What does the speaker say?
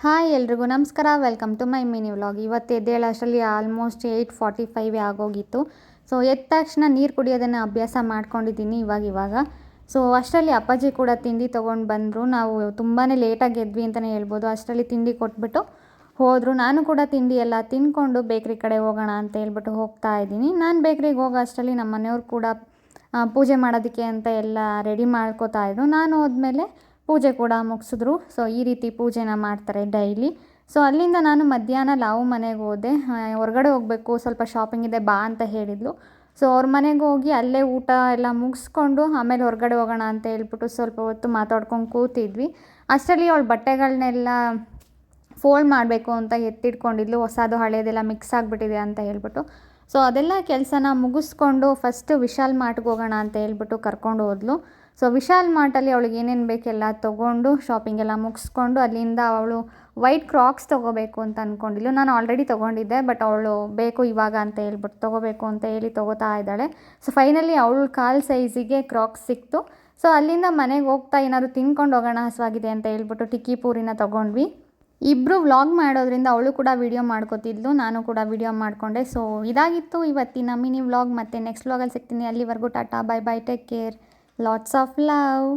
Hi ಎಲ್ರಿಗೂ ನಮಸ್ಕಾರ. Welcome to my mini vlog. ಇವತ್ತು ಎದ್ದೇಳಷ್ಟರಲ್ಲಿ ಆಲ್ಮೋಸ್ಟ್ 8:45 ಆಗೋಗಿತ್ತು. ಸೊ ಎದ್ದ ತಕ್ಷಣ ನೀರು ಕುಡಿಯೋದನ್ನು ಅಭ್ಯಾಸ ಮಾಡ್ಕೊಂಡಿದ್ದೀನಿ ಇವಾಗ. ಸೊ ಅಷ್ಟರಲ್ಲಿ ಅಪ್ಪಾಜಿ ಕೂಡ ತಿಂಡಿ ತೊಗೊಂಡು ಬಂದರು. ನಾವು ತುಂಬಾ ಲೇಟಾಗಿ ಎದ್ವಿ ಅಂತಲೇ ಹೇಳ್ಬೋದು. ಅಷ್ಟರಲ್ಲಿ ತಿಂಡಿ ಕೊಟ್ಬಿಟ್ಟು ಹೋದರು. ನಾನು ಕೂಡ ತಿಂಡಿ ಎಲ್ಲ ತಿಂದ್ಕೊಂಡು ಬೇಕ್ರಿ ಕಡೆ ಹೋಗೋಣ ಅಂತ ಹೇಳ್ಬಿಟ್ಟು ಹೋಗ್ತಾ ಇದ್ದೀನಿ. ನಾನು ಬೇಕ್ರಿಗೆ ಹೋಗೋ ಅಷ್ಟರಲ್ಲಿ ನಮ್ಮ ಮನೆಯವ್ರು ಕೂಡ ಪೂಜೆ ಮಾಡೋದಕ್ಕೆ ಅಂತ ಎಲ್ಲ ರೆಡಿ ಮಾಡ್ಕೋತಾ ಇದ್ರು. ನಾನು ಹೋದ್ಮೇಲೆ ಪೂಜೆ ಕೂಡ ಮುಗಿಸಿದ್ರು. ಸೊ ಈ ರೀತಿ ಪೂಜೆನ ಮಾಡ್ತಾರೆ ಡೈಲಿ. ಸೊ ಅಲ್ಲಿಂದ ನಾನು ಮಧ್ಯಾಹ್ನ ಲಾವು ಮನೆಗೆ ಹೋದೆ. ಹೊರಗಡೆ ಹೋಗಬೇಕು, ಸ್ವಲ್ಪ ಶಾಪಿಂಗ್ ಇದೆ ಬಾ ಅಂತ ಹೇಳಿದ್ಲು. ಸೊ ಅವ್ರ ಮನೆಗೆ ಹೋಗಿ ಅಲ್ಲೇ ಊಟ ಎಲ್ಲ ಮುಗಿಸ್ಕೊಂಡು ಆಮೇಲೆ ಹೊರಗಡೆ ಹೋಗೋಣ ಅಂತ ಹೇಳ್ಬಿಟ್ಟು ಸ್ವಲ್ಪ ಹೊತ್ತು ಮಾತಾಡ್ಕೊಂಡು ಕೂತಿದ್ವಿ. ಅಷ್ಟರಲ್ಲಿ ಅವಳು ಬಟ್ಟೆಗಳನ್ನೆಲ್ಲ ಫೋಲ್ಡ್ ಮಾಡಬೇಕು ಅಂತ ಎತ್ತಿಟ್ಕೊಂಡಿದ್ಲು. ಹೊಸದು ಹಳೇದೆಲ್ಲ ಮಿಕ್ಸ್ ಆಗಿಬಿಟ್ಟಿದೆ ಅಂತ ಹೇಳ್ಬಿಟ್ಟು. ಸೊ ಅದೆಲ್ಲ ಕೆಲಸನ ಮುಗಿಸ್ಕೊಂಡು ಫಸ್ಟು ವಿಶಾಲ್ ಮಾರ್ಟ್ಗೆ ಹೋಗೋಣ ಅಂತ ಹೇಳ್ಬಿಟ್ಟು ಕರ್ಕೊಂಡು ಹೋದ್ಲು. ಸೊ ವಿಶಾಲ್ ಮಾರ್ಟಲ್ಲಿ ಅವಳಿಗೆ ಏನೇನು ಬೇಕೆಲ್ಲ ತೊಗೊಂಡು ಶಾಪಿಂಗ್ ಎಲ್ಲ ಮುಗಿಸ್ಕೊಂಡು ಅಲ್ಲಿಂದ ಅವಳು ವೈಟ್ ಕ್ರಾಕ್ಸ್ ತೊಗೋಬೇಕು ಅಂತ ಅಂದ್ಕೊಂಡಿದ್ಲು. ನಾನು ಆಲ್ರೆಡಿ ತೊಗೊಂಡಿದ್ದೆ, ಬಟ್ ಅವಳು ಬೇಕು ಇವಾಗ ಅಂತ ಹೇಳ್ಬಿಟ್ಟು ತೊಗೋಬೇಕು ಅಂತ ಹೇಳಿ ತೊಗೋತಾ ಇದ್ದಾಳೆ. ಸೊ ಫೈನಲಿ ಅವಳು ಕಾಲು ಸೈಜಿಗೆ ಕ್ರಾಕ್ಸ್ ಸಿಕ್ತು. ಸೊ ಅಲ್ಲಿಂದ ಮನೆಗೆ ಹೋಗ್ತಾ ಏನಾದರೂ ತಿನ್ಕೊಂಡು ಹೋಗೋಣ ಹಸುವಾಗಿದೆ ಅಂತ ಹೇಳ್ಬಿಟ್ಟು ಟಿಕ್ಕಿ ಪೂರಿನ ತೊಗೊಂಡ್ವಿ. ಇಬ್ಬರು ವ್ಲಾಗ್ ಮಾಡೋದ್ರಿಂದ ಅವಳು ಕೂಡ ವೀಡಿಯೋ ಮಾಡ್ಕೋತಿದ್ಲು, ನಾನು ಕೂಡ ವೀಡಿಯೋ ಮಾಡಿಕೊಂಡೆ. ಸೊ ಇದಾಗಿತ್ತು ಇವತ್ತಿನ ಮಿನಿ ವ್ಲಾಗ್. ಮತ್ತು ನೆಕ್ಸ್ಟ್ ವ್ಲಾಗಲ್ಲಿ ಸಿಗ್ತೀನಿ. ಅಲ್ಲಿವರೆಗೂ Tata, bye bye, take care, lots of love.